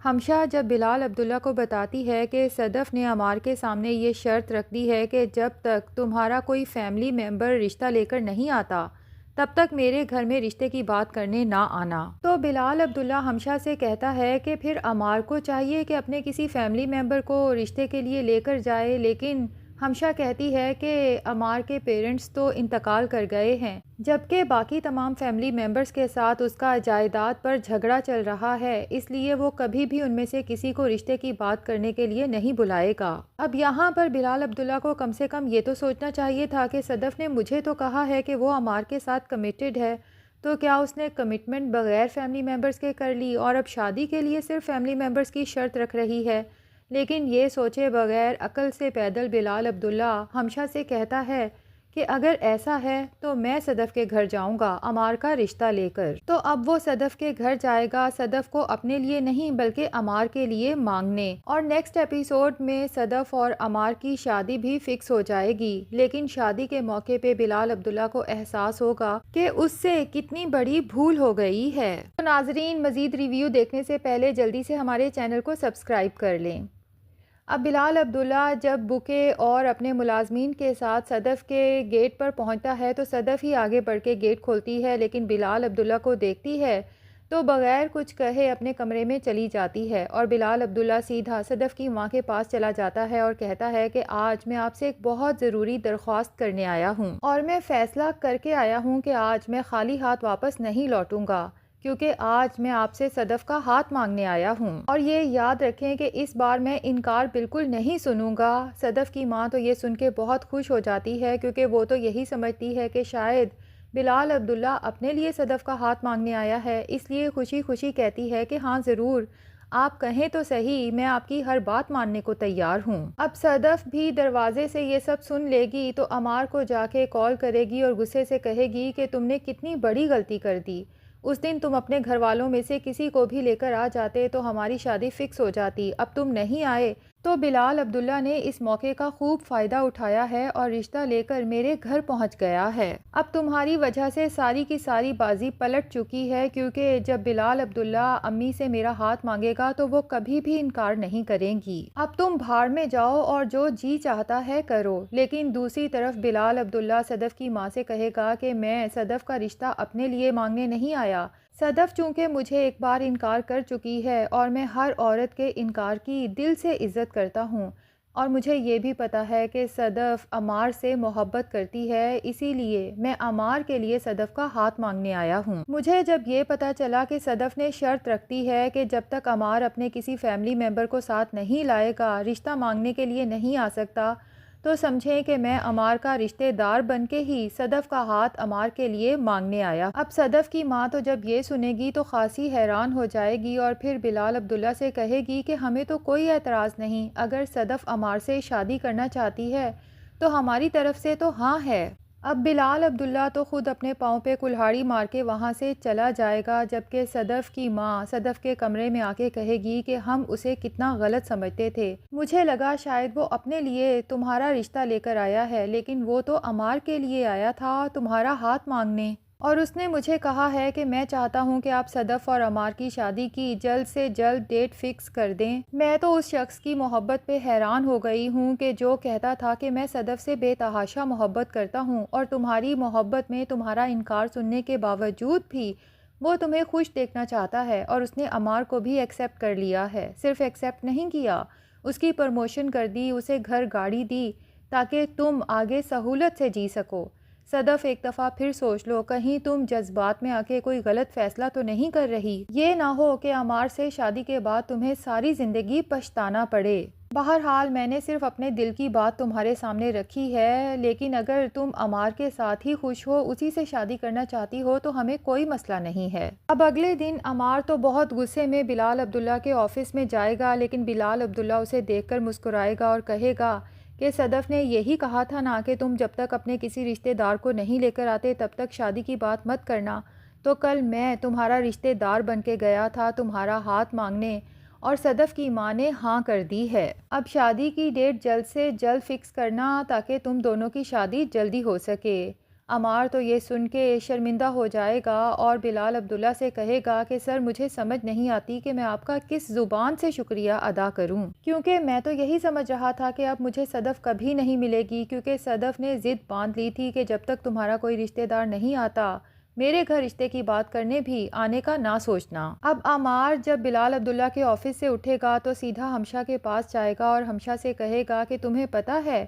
ہمشہ جب بلال عبداللہ کو بتاتی ہے کہ صدف نے عمار کے سامنے یہ شرط رکھ دی ہے کہ جب تک تمہارا کوئی فیملی ممبر رشتہ لے کر نہیں آتا تب تک میرے گھر میں رشتے کی بات کرنے نہ آنا، تو بلال عبداللہ ہمشہ سے کہتا ہے کہ پھر عمار کو چاہیے کہ اپنے کسی فیملی ممبر کو رشتے کے لیے لے کر جائے، لیکن ہمشہ کہتی ہے کہ عمار کے پیرنٹس تو انتقال کر گئے ہیں، جبکہ باقی تمام فیملی ممبرز کے ساتھ اس کا جائیداد پر جھگڑا چل رہا ہے، اس لیے وہ کبھی بھی ان میں سے کسی کو رشتے کی بات کرنے کے لیے نہیں بلائے گا۔ اب یہاں پر بلال عبداللہ کو کم سے کم یہ تو سوچنا چاہیے تھا کہ صدف نے مجھے تو کہا ہے کہ وہ عمار کے ساتھ کمیٹڈ ہے، تو کیا اس نے کمٹمنٹ بغیر فیملی ممبرز کے کر لی اور اب شادی کے لیے صرف فیملی ممبرز کی شرط رکھ رہی ہے؟ لیکن یہ سوچے بغیر عقل سے پیدل بلال عبداللہ ہمشہ سے کہتا ہے کہ اگر ایسا ہے تو میں صدف کے گھر جاؤں گا عمار کا رشتہ لے کر۔ تو اب وہ صدف کے گھر جائے گا، صدف کو اپنے لیے نہیں بلکہ عمار کے لیے مانگنے، اور نیکسٹ ایپیسوڈ میں صدف اور عمار کی شادی بھی فکس ہو جائے گی، لیکن شادی کے موقع پہ بلال عبداللہ کو احساس ہوگا کہ اس سے کتنی بڑی بھول ہو گئی ہے۔ تو ناظرین، مزید ریویو دیکھنے سے پہلے جلدی سے ہمارے چینل کو سبسکرائب کر لیں۔ اب بلال عبداللہ جب بکے اور اپنے ملازمین کے ساتھ صدف کے گیٹ پر پہنچتا ہے تو صدف ہی آگے بڑھ کے گیٹ کھولتی ہے، لیکن بلال عبداللہ کو دیکھتی ہے تو بغیر کچھ کہے اپنے کمرے میں چلی جاتی ہے، اور بلال عبداللہ سیدھا صدف کی ماں کے پاس چلا جاتا ہے اور کہتا ہے کہ آج میں آپ سے ایک بہت ضروری درخواست کرنے آیا ہوں، اور میں فیصلہ کر کے آیا ہوں کہ آج میں خالی ہاتھ واپس نہیں لوٹوں گا، کیونکہ آج میں آپ سے صدف کا ہاتھ مانگنے آیا ہوں، اور یہ یاد رکھیں کہ اس بار میں انکار بالکل نہیں سنوں گا۔ صدف کی ماں تو یہ سن کے بہت خوش ہو جاتی ہے، کیونکہ وہ تو یہی سمجھتی ہے کہ شاید بلال عبداللہ اپنے لیے صدف کا ہاتھ مانگنے آیا ہے، اس لیے خوشی خوشی کہتی ہے کہ ہاں ضرور، آپ کہیں تو صحیح، میں آپ کی ہر بات ماننے کو تیار ہوں۔ اب صدف بھی دروازے سے یہ سب سن لے گی تو عمار کو جا کے کال کرے گی اور غصے سے کہے گی کہ تم نے کتنی بڑی غلطی کر دی، اس دن تم اپنے گھر والوں میں سے کسی کو بھی لے کر آ جاتے تو ہماری شادی فکس ہو جاتی، اب تم نہیں آئے تو بلال عبداللہ نے اس موقع کا خوب فائدہ اٹھایا ہے اور رشتہ لے کر میرے گھر پہنچ گیا ہے، اب تمہاری وجہ سے ساری کی ساری بازی پلٹ چکی ہے، کیونکہ جب بلال عبداللہ امی سے میرا ہاتھ مانگے گا تو وہ کبھی بھی انکار نہیں کریں گی، اب تم بھاڑ میں جاؤ اور جو جی چاہتا ہے کرو۔ لیکن دوسری طرف بلال عبداللہ صدف کی ماں سے کہے گا کہ میں صدف کا رشتہ اپنے لیے مانگنے نہیں آیا، صدف چونکہ مجھے ایک بار انکار کر چکی ہے اور میں ہر عورت کے انکار کی دل سے عزت کرتا ہوں، اور مجھے یہ بھی پتا ہے کہ صدف عمار سے محبت کرتی ہے، اسی لیے میں عمار کے لیے صدف کا ہاتھ مانگنے آیا ہوں۔ مجھے جب یہ پتا چلا کہ صدف نے شرط رکھتی ہے کہ جب تک عمار اپنے کسی فیملی ممبر کو ساتھ نہیں لائے گا رشتہ مانگنے کے لیے نہیں آ سکتا، تو سمجھیں کہ میں عمار کا رشتہ دار بن کے ہی صدف کا ہاتھ عمار کے لیے مانگنے آیا۔ اب صدف کی ماں تو جب یہ سنے گی تو خاصی حیران ہو جائے گی اور پھر بلال عبداللہ سے کہے گی کہ ہمیں تو کوئی اعتراض نہیں، اگر صدف عمار سے شادی کرنا چاہتی ہے تو ہماری طرف سے تو ہاں ہے۔ اب بلال عبداللہ تو خود اپنے پاؤں پہ کلہاڑی مار کے وہاں سے چلا جائے گا، جبکہ صدف کی ماں صدف کے کمرے میں آ کے کہے گی کہ ہم اسے کتنا غلط سمجھتے تھے، مجھے لگا شاید وہ اپنے لیے تمہارا رشتہ لے کر آیا ہے، لیکن وہ تو عمار کے لیے آیا تھا تمہارا ہاتھ مانگنے، اور اس نے مجھے کہا ہے کہ میں چاہتا ہوں کہ آپ صدف اور عمار کی شادی کی جلد سے جلد ڈیٹ فکس کر دیں۔ میں تو اس شخص کی محبت پہ حیران ہو گئی ہوں کہ جو کہتا تھا کہ میں صدف سے بے تحاشا محبت کرتا ہوں، اور تمہاری محبت میں تمہارا انکار سننے کے باوجود بھی وہ تمہیں خوش دیکھنا چاہتا ہے، اور اس نے عمار کو بھی ایکسیپٹ کر لیا ہے، صرف ایکسیپٹ نہیں کیا، اس کی پروموشن کر دی، اسے گھر گاڑی دی تاکہ تم آگے سہولت سے جی سکو۔ صدف ایک دفعہ پھر سوچ لو، کہیں تم جذبات میں آ کے کوئی غلط فیصلہ تو نہیں کر رہی، یہ نہ ہو کہ عمار سے شادی کے بعد تمہیں ساری زندگی پچھتانا پڑے۔ بہرحال میں نے صرف اپنے دل کی بات تمہارے سامنے رکھی ہے، لیکن اگر تم عمار کے ساتھ ہی خوش ہو، اسی سے شادی کرنا چاہتی ہو تو ہمیں کوئی مسئلہ نہیں ہے۔ اب اگلے دن عمار تو بہت غصے میں بلال عبداللہ کے آفس میں جائے گا، لیکن بلال عبداللہ اسے دیکھ کر مسکرائے گا اور کہے گا کہ صدف نے یہی کہا تھا نا کہ تم جب تک اپنے کسی رشتہ دار کو نہیں لے کر آتے تب تک شادی کی بات مت کرنا، تو کل میں تمہارا رشتہ دار بن کے گیا تھا تمہارا ہاتھ مانگنے، اور صدف کی ماں نے ہاں کر دی ہے۔ اب شادی کی ڈیٹ جلد سے جلد فکس کرنا تاکہ تم دونوں کی شادی جلدی ہو سکے۔ عمار تو یہ سن کے شرمندہ ہو جائے گا اور بلال عبداللہ سے کہے گا کہ سر مجھے سمجھ نہیں آتی کہ میں آپ کا کس زبان سے شکریہ ادا کروں، کیونکہ میں تو یہی سمجھ رہا تھا کہ اب مجھے صدف کبھی نہیں ملے گی، کیونکہ صدف نے ضد باندھ لی تھی کہ جب تک تمہارا کوئی رشتہ دار نہیں آتا میرے گھر رشتے کی بات کرنے بھی آنے کا نہ سوچنا۔ اب عمار جب بلال عبداللہ کے آفس سے اٹھے گا تو سیدھا حمشہ کے پاس جائے گا اور حمشہ سے کہے گا کہ تمہیں پتہ ہے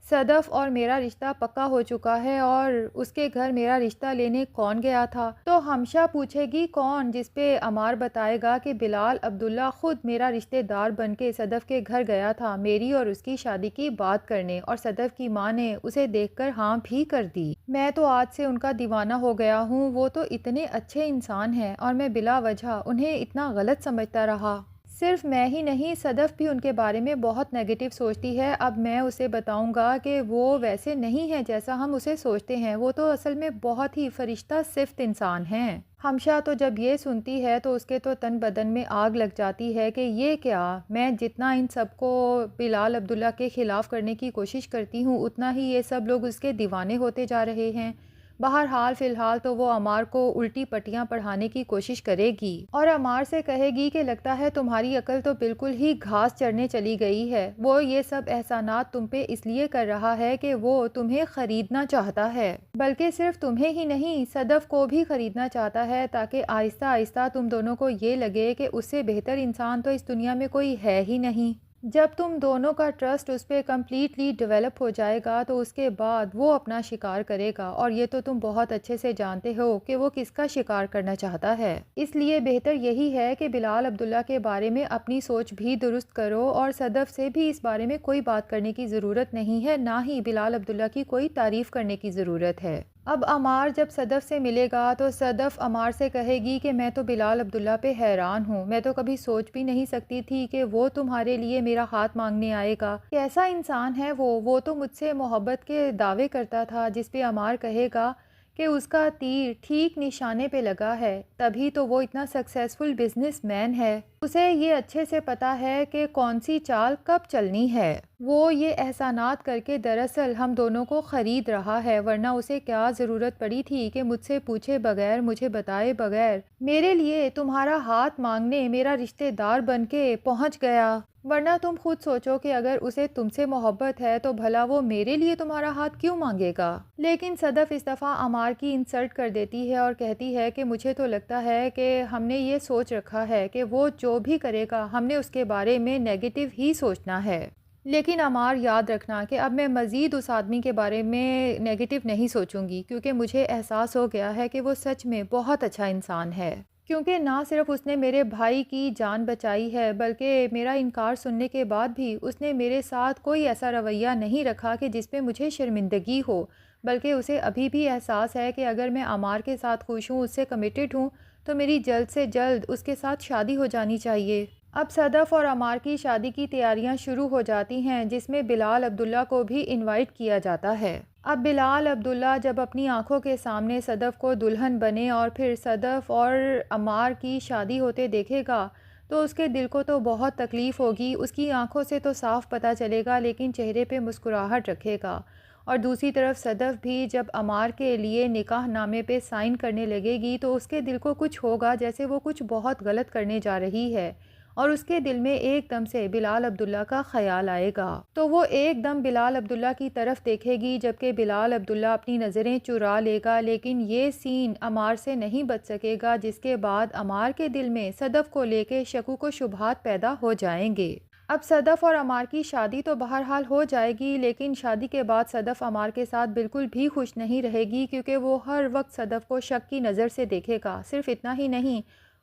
صدف اور میرا رشتہ پکا ہو چکا ہے، اور اس کے گھر میرا رشتہ لینے کون گیا تھا؟ تو حمشہ پوچھے گی کون، جس پہ عمار بتائے گا کہ بلال عبداللہ خود میرا رشتہ دار بن کے صدف کے گھر گیا تھا میری اور اس کی شادی کی بات کرنے، اور صدف کی ماں نے اسے دیکھ کر ہاں بھی کر دی۔ میں تو آج سے ان کا دیوانہ ہو گیا ہوں، وہ تو اتنے اچھے انسان ہیں اور میں بلا وجہ انہیں اتنا غلط سمجھتا رہا۔ صرف میں ہی نہیں، صدف بھی ان کے بارے میں بہت نیگیٹو سوچتی ہے۔ اب میں اسے بتاؤں گا کہ وہ ویسے نہیں ہے جیسا ہم اسے سوچتے ہیں، وہ تو اصل میں بہت ہی فرشتہ صفت انسان ہیں۔ حمشہ تو جب یہ سنتی ہے تو اس کے تو تن بدن میں آگ لگ جاتی ہے کہ یہ کیا، میں جتنا ان سب کو بلال عبداللہ کے خلاف کرنے کی کوشش کرتی ہوں اتنا ہی یہ سب لوگ اس کے دیوانے ہوتے جا رہے ہیں۔ بہرحال فی الحال تو وہ عمار کو الٹی پٹیاں پڑھانے کی کوشش کرے گی اور عمار سے کہے گی کہ لگتا ہے تمہاری عقل تو بالکل ہی گھاس چرنے چلی گئی ہے، وہ یہ سب احسانات تم پہ اس لیے کر رہا ہے کہ وہ تمہیں خریدنا چاہتا ہے، بلکہ صرف تمہیں ہی نہیں صدف کو بھی خریدنا چاہتا ہے، تاکہ آہستہ آہستہ تم دونوں کو یہ لگے کہ اس سے بہتر انسان تو اس دنیا میں کوئی ہے ہی نہیں۔ جب تم دونوں کا ٹرسٹ اس پہ کمپلیٹلی ڈیولپ ہو جائے گا تو اس کے بعد وہ اپنا شکار کرے گا، اور یہ تو تم بہت اچھے سے جانتے ہو کہ وہ کس کا شکار کرنا چاہتا ہے۔ اس لیے بہتر یہی ہے کہ بلال عبداللہ کے بارے میں اپنی سوچ بھی درست کرو، اور صدف سے بھی اس بارے میں کوئی بات کرنے کی ضرورت نہیں ہے، نہ ہی بلال عبداللہ کی کوئی تعریف کرنے کی ضرورت ہے۔ اب عمار جب صدف سے ملے گا تو صدف عمار سے کہے گی کہ میں تو بلال عبداللہ پہ حیران ہوں، میں تو کبھی سوچ بھی نہیں سکتی تھی کہ وہ تمہارے لیے میرا ہاتھ مانگنے آئے گا، کیسا انسان ہے وہ تو مجھ سے محبت کے دعوے کرتا تھا، جس پہ عمار کہے گا کہ اس کا تیر ٹھیک نشانے پہ لگا ہے، تبھی تو وہ اتنا سکسیسفل بزنس مین ہے، اسے یہ اچھے سے پتا ہے کہ کون سی چال کب چلنی ہے، وہ یہ احسانات کر کے دراصل ہم دونوں کو خرید رہا ہے، ورنہ اسے کیا ضرورت پڑی تھی کہ مجھ سے پوچھے بغیر، مجھے بتائے بغیر میرے لیے تمہارا ہاتھ مانگنے میرا رشتہ دار بن کے پہنچ گیا، ورنہ تم خود سوچو کہ اگر اسے تم سے محبت ہے تو بھلا وہ میرے لیے تمہارا ہاتھ کیوں مانگے گا؟ لیکن صدف اس دفعہ عمار کی انسلٹ کر دیتی ہے اور کہتی ہے کہ مجھے تو لگتا ہے کہ ہم نے یہ سوچ رکھا ہے کہ وہ جو بھی کرے گا ہم نے اس کے بارے میں نیگیٹو ہی سوچنا ہے، لیکن عمار یاد رکھنا کہ اب میں مزید اس آدمی کے بارے میں نیگیٹو نہیں سوچوں گی، کیونکہ مجھے احساس ہو گیا ہے کہ وہ سچ میں بہت اچھا انسان ہے، کیونکہ نہ صرف اس نے میرے بھائی کی جان بچائی ہے بلکہ میرا انکار سننے کے بعد بھی اس نے میرے ساتھ کوئی ایسا رویہ نہیں رکھا کہ جس پہ مجھے شرمندگی ہو، بلکہ اسے ابھی بھی احساس ہے کہ اگر میں عمار کے ساتھ خوش ہوں، اس سے کمیٹڈ ہوں، تو میری جلد سے جلد اس کے ساتھ شادی ہو جانی چاہیے۔ اب صدف اور عمار کی شادی کی تیاریاں شروع ہو جاتی ہیں، جس میں بلال عبداللہ کو بھی انوائٹ کیا جاتا ہے۔ اب بلال عبداللہ جب اپنی آنکھوں کے سامنے صدف کو دلہن بنے اور پھر صدف اور عمار کی شادی ہوتے دیکھے گا تو اس کے دل کو تو بہت تکلیف ہوگی، اس کی آنکھوں سے تو صاف پتہ چلے گا لیکن چہرے پہ مسکراہٹ رکھے گا، اور دوسری طرف صدف بھی جب عمار کے لیے نکاح نامے پہ سائن کرنے لگے گی تو اس کے دل کو کچھ ہوگا جیسے وہ کچھ بہت غلط کرنے جا رہی ہے، اور اس کے دل میں ایک دم سے بلال عبداللہ کا خیال آئے گا، تو وہ ایک دم بلال عبداللہ کی طرف دیکھے گی جبکہ بلال عبداللہ اپنی نظریں چرا لے گا، لیکن یہ سین عمار سے نہیں بچ سکے گا، جس کے بعد عمار کے دل میں صدف کو لے کے شکوک و شبہات پیدا ہو جائیں گے۔ اب صدف اور عمار کی شادی تو بہرحال ہو جائے گی، لیکن شادی کے بعد صدف عمار کے ساتھ بالکل بھی خوش نہیں رہے گی، کیونکہ وہ ہر وقت صدف کو شک کی نظر سے دیکھے گا۔ صرف اتنا ہی نہیں،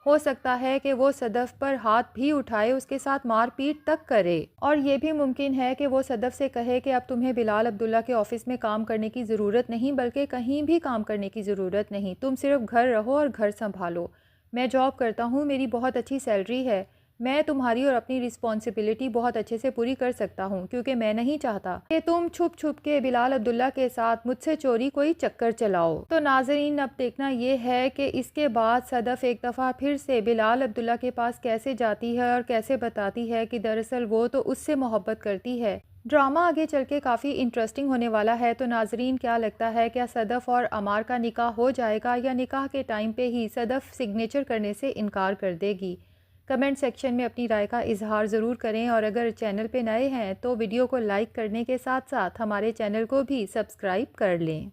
ہو سکتا ہے کہ وہ صدف پر ہاتھ بھی اٹھائے، اس کے ساتھ مار پیٹ تک کرے، اور یہ بھی ممکن ہے کہ وہ صدف سے کہے کہ اب تمہیں بلال عبداللہ کے آفس میں کام کرنے کی ضرورت نہیں، بلکہ کہیں بھی کام کرنے کی ضرورت نہیں، تم صرف گھر رہو اور گھر سنبھالو، میں جاب کرتا ہوں، میری بہت اچھی سیلری ہے، میں تمہاری اور اپنی رسپانسبلٹی بہت اچھے سے پوری کر سکتا ہوں، کیونکہ میں نہیں چاہتا کہ تم چھپ چھپ کے بلال عبداللہ کے ساتھ مجھ سے چوری کوئی چکر چلاؤ۔ تو ناظرین اب دیکھنا یہ ہے کہ اس کے بعد صدف ایک دفعہ پھر سے بلال عبداللہ کے پاس کیسے جاتی ہے اور کیسے بتاتی ہے کہ دراصل وہ تو اس سے محبت کرتی ہے، ڈرامہ آگے چل کے کافی انٹرسٹنگ ہونے والا ہے، تو ناظرین کیا لگتا ہے، کیا صدف اور عمار کا نکاح ہو جائے گا یا نکاح کے ٹائم پہ ہی صدف سگنیچر کرنے سے انکار کر دے گی؟ کمنٹ سیکشن میں اپنی رائے کا اظہار ضرور کریں، اور اگر چینل پہ نئے ہیں تو ویڈیو کو لائک کرنے کے ساتھ ساتھ ہمارے چینل کو بھی سبسکرائب کر لیں۔